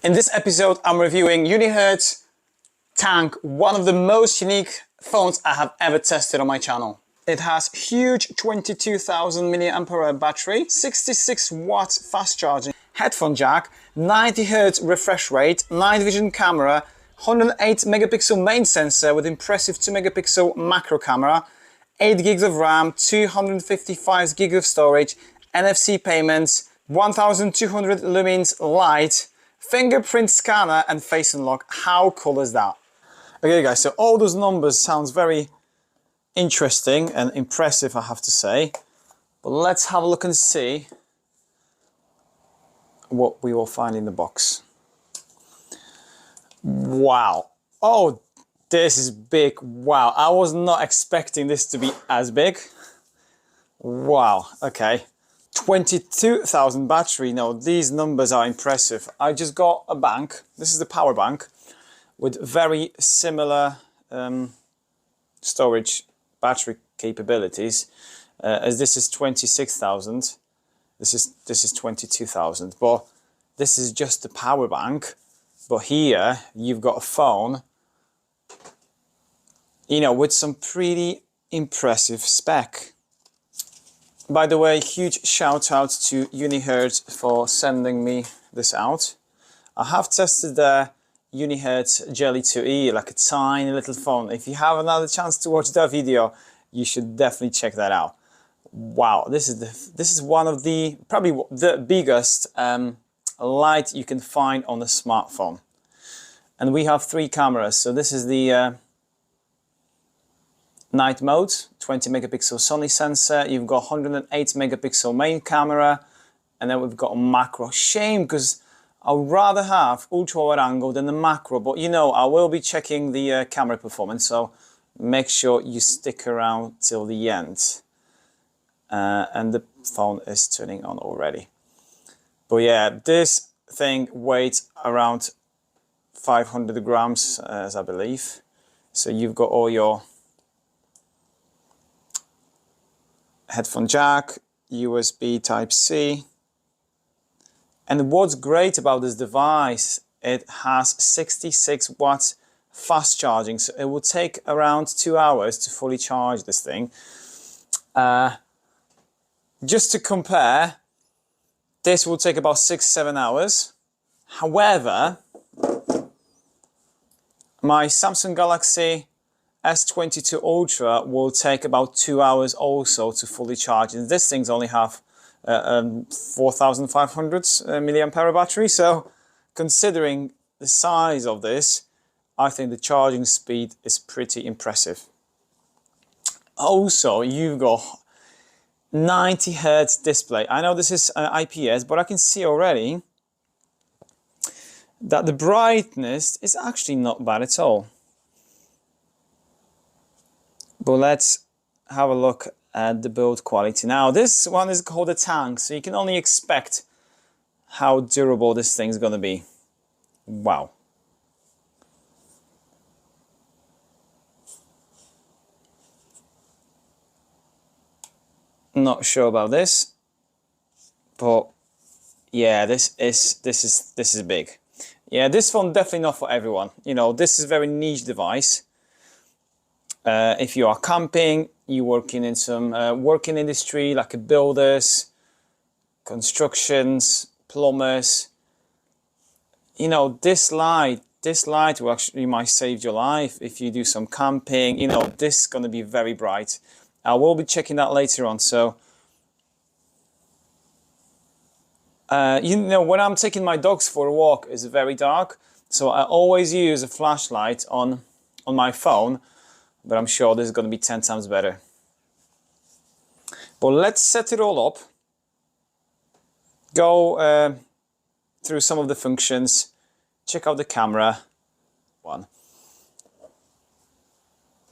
In this episode, I'm reviewing Unihertz Tank, one of the most unique phones I have ever tested on my channel. It has huge 22,000 mAh battery, 66 watts fast charging, headphone jack, 90 Hz refresh rate, night vision camera, 108 megapixel main sensor with impressive 2 megapixel macro camera, 8 gigs of RAM, 255 gigs of storage, NFC payments, 1200 lumens light, fingerprint scanner and face unlock. How cool is that? Okay guys, so all those numbers sounds very interesting and impressive, I have to say. But let's have a look and see what we will find in the box. Wow. Oh, this is big. Wow, I was not expecting this to be as big. Wow, okay. 22,000 battery. No, these numbers are impressive. I just got a bank. This is the power bank with very similar storage battery capabilities, as this is 26,000. This is 22,000. But this is just the power bank. But here you've got a phone, you know, with some pretty impressive spec. By the way, huge shout out to Unihertz for sending me this out. I have tested the Unihertz Jelly 2E, like a tiny little phone. If you have another chance to watch that video, you should definitely check that out. Wow, this is one of the probably the biggest light you can find on a smartphone. And we have 3 cameras. So this is the night mode, 20 megapixel Sony sensor, you've got 108 megapixel main camera, and then we've got a macro. Shame, because I'd rather have ultra wide angle than the macro, but you know, I will be checking the camera performance, so make sure you stick around till the end. And the phone is turning on already. But yeah, this thing weighs around 500 grams, as I believe. So you've got all your headphone jack, USB Type-C. And what's great about this device, it has 66 watts fast charging, so it will take around 2 hours to fully charge this thing. Just to compare, this will take about 6-7 hours. However, my Samsung Galaxy S22 Ultra will take about 2 hours also to fully charge, and this thing's only have 4,500 mAh battery. So considering the size of this, I think the charging speed is pretty impressive. Also, you've got 90 Hz display. I know this is IPS, but I can see already that the brightness is actually not bad at all. But let's have a look at the build quality. Now, this one is called a Tank, so you can only expect how durable this thing's gonna be. Wow. Not sure about this, but yeah, this is big. Yeah, this phone definitely not for everyone. You know, this is a very niche device. If you are camping, you working in some working industry like a builders, constructions, plumbers, you know, this light will actually might save your life if you do some camping. You know, this is going to be very bright. I will be checking that later on. So you know, when I'm taking my dogs for a walk, it's very dark, so I always use a flashlight on my phone, but I'm sure this is going to be 10 times better. But let's set it all up, go through some of the functions, check out the camera.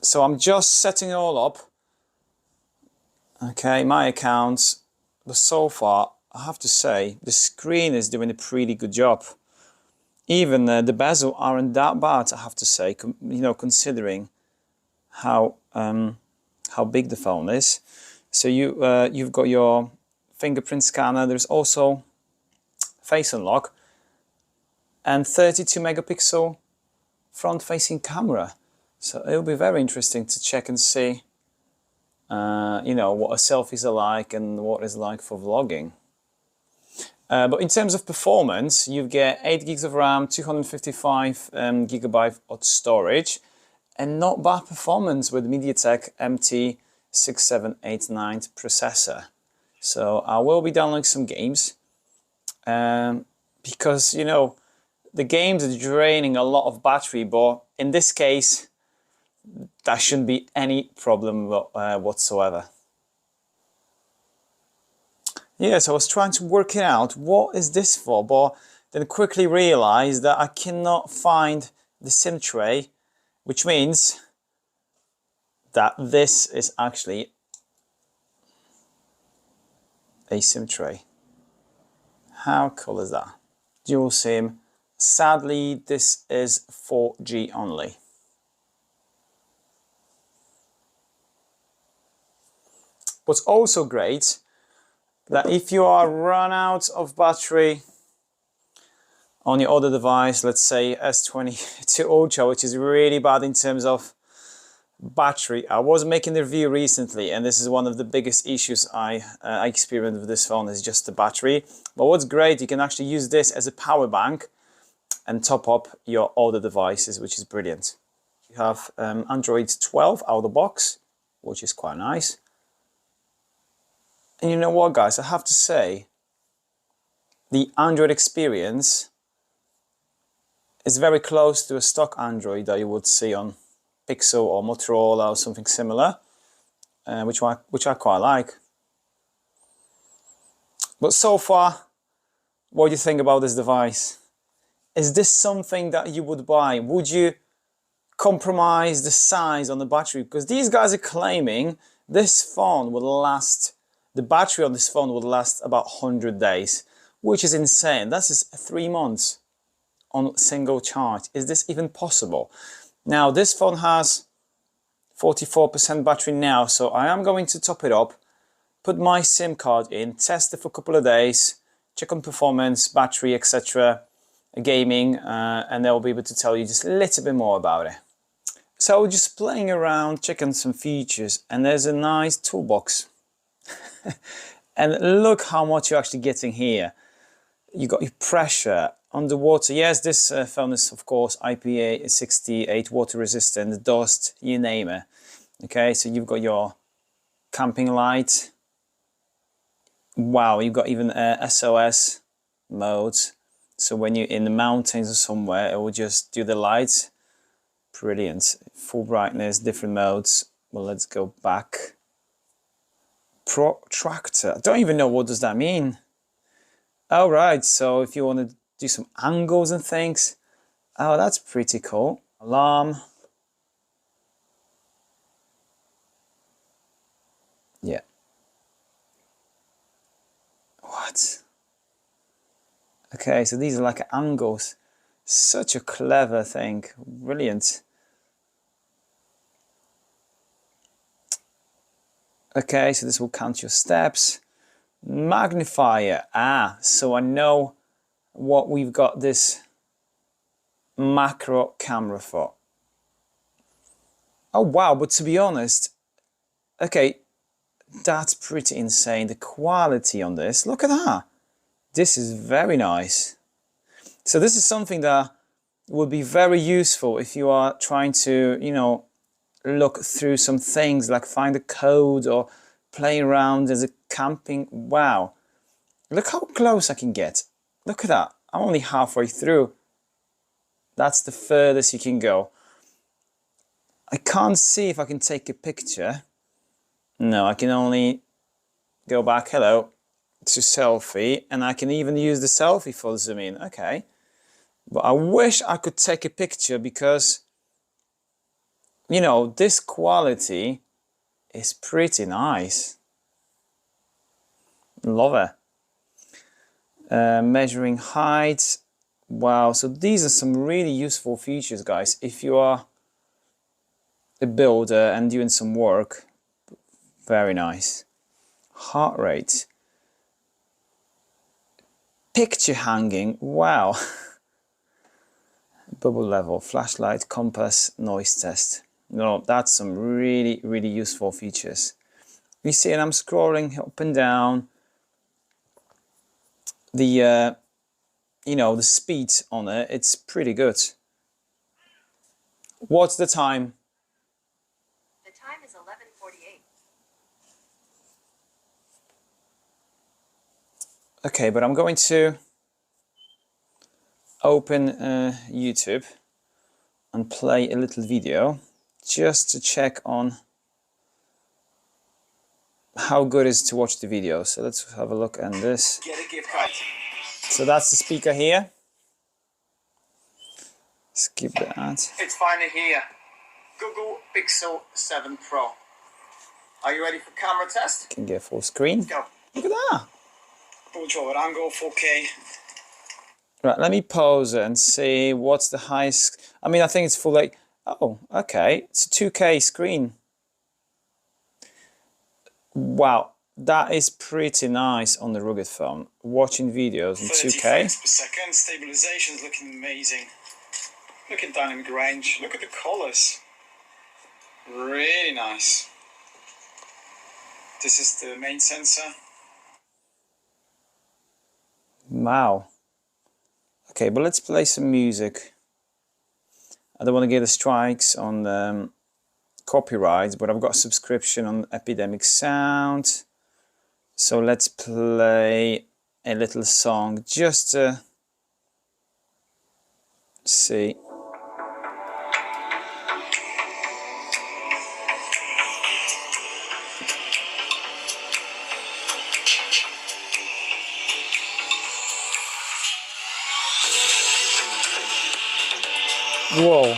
So I'm just setting it all up. Okay, my accounts, but so far I have to say the screen is doing a pretty good job. Even the bezel aren't that bad, I have to say, you know, considering how big the phone is. So you've got your fingerprint scanner. There's also face unlock. and 32 megapixel front-facing camera. So it'll be very interesting to check and see, you know, what a selfies are like and what it's like for vlogging. But in terms of performance, you get 8 gigs of RAM, 255 gigabyte of storage, and not bad performance with MediaTek MT6789 processor. So I will be downloading some games, because, you know, the games are draining a lot of battery, but in this case, that shouldn't be any problem whatsoever. Yeah, so I was trying to work it out, what is this for, but then quickly realized that I cannot find the SIM tray, which means that this is actually a SIM tray. How cool is that? Dual SIM. Sadly, this is 4G only. What's also great, that if you are run out of battery on your other device, let's say S22 Ultra, which is really bad in terms of battery. I was making the review recently, and this is one of the biggest issues I experienced with this phone, is just the battery. But what's great, you can actually use this as a power bank and top up your other devices, which is brilliant. You have Android 12 out of the box, which is quite nice. And you know what, guys, I have to say, the Android experience is very close to a stock Android that you would see on Pixel or Motorola or something similar, which I quite like. But so far, what do you think about this device? Is this something that you would buy? Would you compromise the size on the battery? Because these guys are claiming this phone will last, the battery on this phone will last about 100 days, which is insane. That is 3 months on single charge. Is this even possible? Now, this phone has 44% battery now, so I am going to top it up, put my SIM card in, test it for a couple of days, check on performance, battery, etc., gaming, and they'll be able to tell you just a little bit more about it. So just playing around, checking some features, and there's a nice toolbox. And look how much you're actually getting here. You got your pressure, underwater. Yes, this phone is of course IPA68 water resistant, dust, you name it. Okay, so you've got your camping light. Wow, you've got even SOS modes. So when you're in the mountains or somewhere, it will just do the lights. Brilliant. Full brightness, different modes. Well, let's go back. Protractor. I don't even know what does that mean. All right, so if you want to do some angles and things, oh, that's pretty cool. Alarm. Yeah. What? Okay, so these are like angles. Such a clever thing. Brilliant. Okay, so this will count your steps. Magnifier. Ah, so I know what we've got this macro camera for. Oh wow, but to be honest, okay, that's pretty insane. The quality on this, look at that. This is very nice. So this is something that would be very useful if you are trying to, you know, look through some things, like find a code or play around as a camping. Wow, look how close I can get. Look at that. I'm only halfway through. That's the furthest you can go. I can't see if I can take a picture. No, I can only go back, hello, to selfie, and I can even use the selfie for the zoom in. Okay, but I wish I could take a picture, because, you know, this quality is pretty nice. Love it. Measuring height. Wow, so these are some really useful features, guys, if you are a builder and doing some work. Very nice. Heart rate. Picture hanging. Wow. Bubble level, flashlight, compass, noise test. No, that's some really, really useful features. You see, and I'm scrolling up and down. The you know, the speed on it, it's pretty good. What's the time? The time is 11:48. Okay, but I'm going to open YouTube and play a little video just to check on how good it is to watch the video. So let's have a look at this. Get a gift card. So that's the speaker here. Skip that. It's finally here. Google Pixel 7 Pro. Are you ready for camera test? Can get full screen. Let's go. Look at that. Full control angle, 4K. Right, let me pause it and see what's the highest. I mean, I think it's full like. Oh, okay. It's a 2K screen. Wow, that is pretty nice on the rugged phone. Watching videos in 30 2K. frames per second. Stabilization's looking amazing. Look at dynamic range. Look at the colors. Really nice. This is the main sensor. Wow. Okay, but let's play some music. I don't want to get the strikes on copyrights, but I've got a subscription on Epidemic Sound. So let's play a little song just to see. Whoa.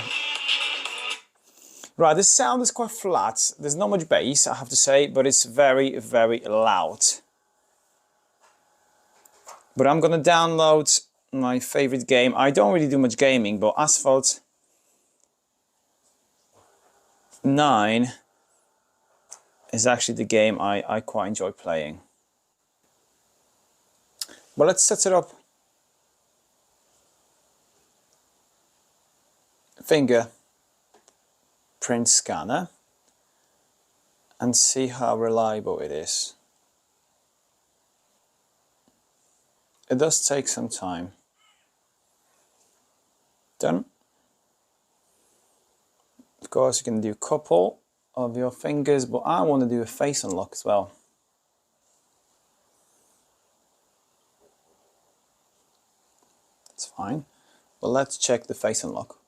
Right, this sound is quite flat. There's not much bass, I have to say, but it's very, very loud. But I'm gonna download my favorite game. I don't really do much gaming, but Asphalt 9 is actually the game I quite enjoy playing. But let's set it up. Fingerprint scanner and see how reliable it is. It does take some time. Done. Of course, you can do a couple of your fingers, but I want to do a face unlock as well. That's fine. But let's check the face unlock.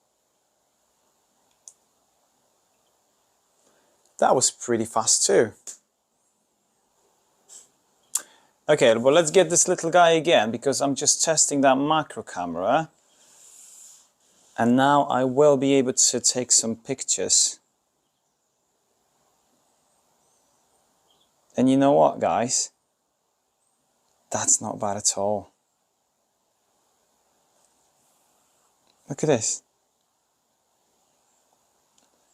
That was pretty fast too. Okay, well, let's get this little guy again because I'm just testing that macro camera. And now I will be able to take some pictures. And you know what, guys? That's not bad at all. Look at this.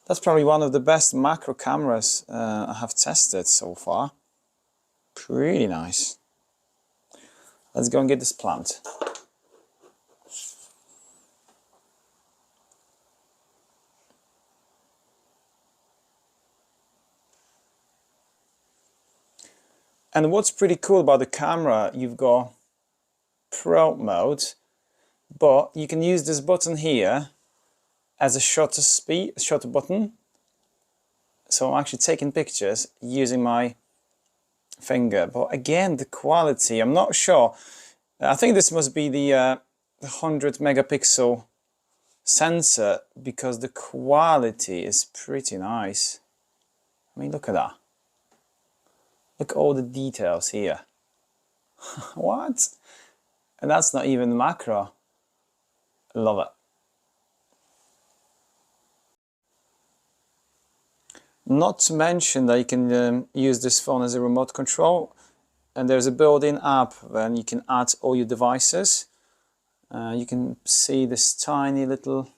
That's probably one of the best macro cameras I have tested so far. Pretty nice. Let's go and get this plant. And what's pretty cool about the camera, you've got Pro mode, but you can use this button here as a shutter button. So I'm actually taking pictures using my finger. But again, the quality, I'm not sure. I think this must be the 100 megapixel sensor because the quality is pretty nice. I mean, look at that. Look at all the details here. What? And that's not even macro. Love it. Not to mention that you can use this phone as a remote control, and there's a built-in app and you can add all your devices. You can see this tiny little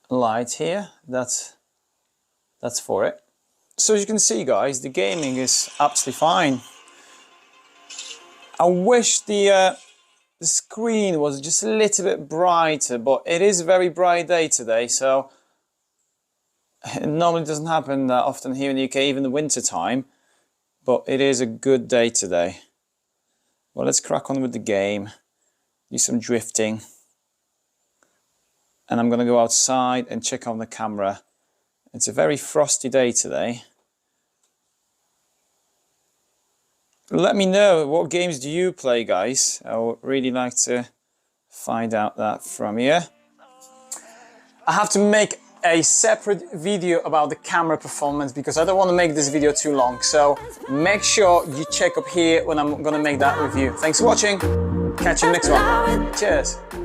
light here. That's for it. So as you can see, guys, the gaming is absolutely fine. I wish the the screen was just a little bit brighter, but it is a very bright day today, so it normally doesn't happen that often here in the UK, even in the winter time, but it is a good day today. Well, let's crack on with the game, do some drifting, and I'm going to go outside and check on the camera. It's a very frosty day today. Let me know, what games do you play, guys? I would really like to find out that from you. I have to make a separate video about the camera performance because I don't want to make this video too long. So make sure you check up here when I'm going to make that review. Thanks for watching. Catch you next one. Cheers.